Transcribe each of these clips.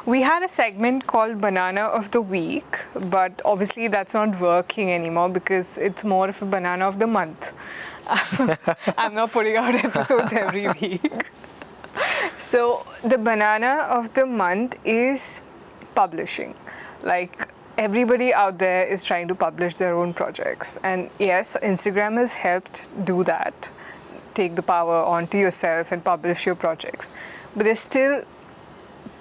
We had a segment called Banana of the Week, but obviously that's not working anymore because it's more of a Banana of the Month. I'm not putting out episodes every week. So the Banana of the Month is publishing. Like, everybody out there is trying to publish their own projects. And yes, Instagram has helped do that. Take the power onto yourself and publish your projects. But they're still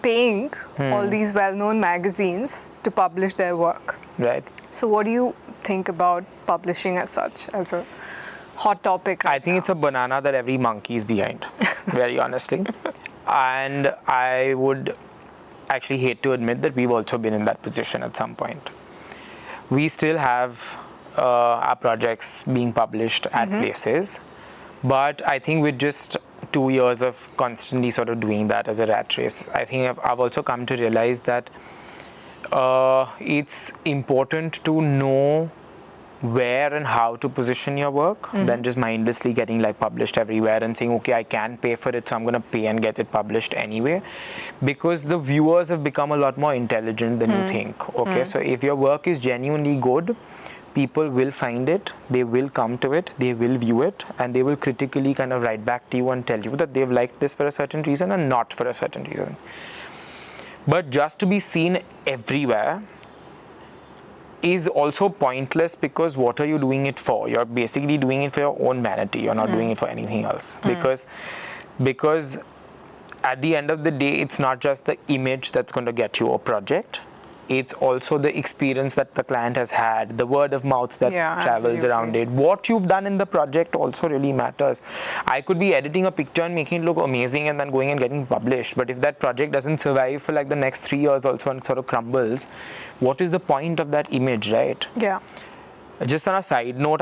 paying all these well-known magazines to publish their work. Right. So what do you think about publishing as such, as a hot topic right I think now? it's a banana that every monkey is behind, very honestly. And I would actually hate to admit that we've also been in that position at some point. We still have our projects being published at places, but I think with just 2 years of constantly sort of doing that as a rat race, I think I've also come to realize that it's important to know where and how to position your work than just mindlessly getting like published everywhere and saying, okay, I can pay for it, so I'm going to pay and get it published anyway, because the viewers have become a lot more intelligent than you think. Okay, so if your work is genuinely good, people will find it, they will come to it, they will view it, and they will critically kind of write back to you and tell you that they've liked this for a certain reason and not for a certain reason. But just to be seen everywhere is also pointless, because what are you doing it for? You're basically doing it for your own vanity. You're not doing it for anything else. Because at the end of the day, it's not just the image that's going to get you a project. It's also the experience that the client has had, the word of mouth that travels around it. What you've done in the project also really matters. I could be editing a picture and making it look amazing and then going and getting published. But if that project doesn't survive for like the next 3 years also and sort of crumbles, what is the point of that image, right? Yeah. Just on a side note,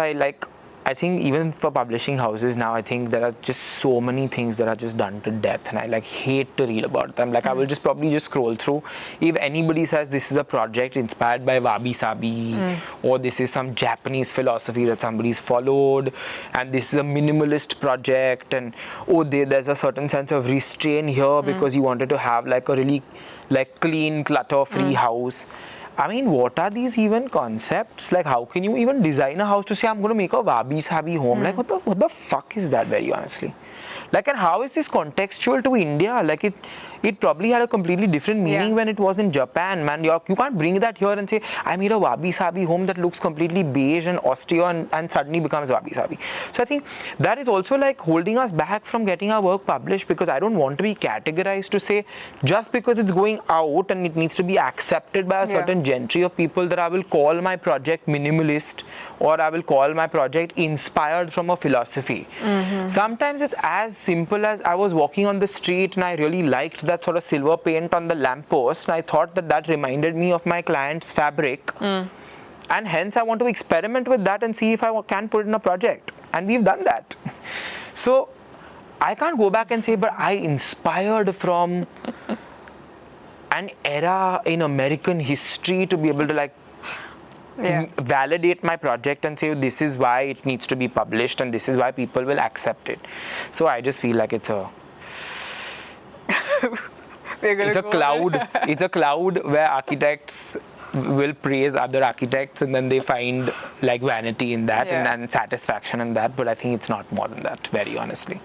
I think even for publishing houses now, I think there are just so many things that are just done to death, and I like hate to read about them. Like I will just probably just scroll through. If anybody says this is a project inspired by Wabi Sabi, or this is some Japanese philosophy that somebody's followed, and this is a minimalist project, and there's a certain sense of restraint here because you wanted to have like a really like clean, clutter-free house. I mean, what are these even concepts? Like, how can you even design a house to say, I'm going to make a wabi-sabi home? Like, what the fuck is that, very honestly? Like, and how is this contextual to India? Like, it probably had a completely different meaning when it was in Japan, man. You can't bring that here and say, I made a wabi-sabi home that looks completely beige and austere and suddenly becomes wabi-sabi. So I think that is also like holding us back from getting our work published, because I don't want to be categorized to say, just because it's going out and it needs to be accepted by a certain gentry of people, that I will call my project minimalist, or I will call my project inspired from a philosophy. Sometimes it's as simple as I was walking on the street and I really liked that sort of silver paint on the lamppost, and I thought that reminded me of my client's fabric, and hence I want to experiment with that and see if I can put it in a project, and we've done that. So I can't go back and say, but I inspired from an era in American history to be able to like validate my project and say, this is why it needs to be published and this is why people will accept it. So I just feel like it's a cloud. It's a cloud where architects will praise other architects, and then they find like vanity in that and satisfaction in that. But I think it's not more than that, very honestly.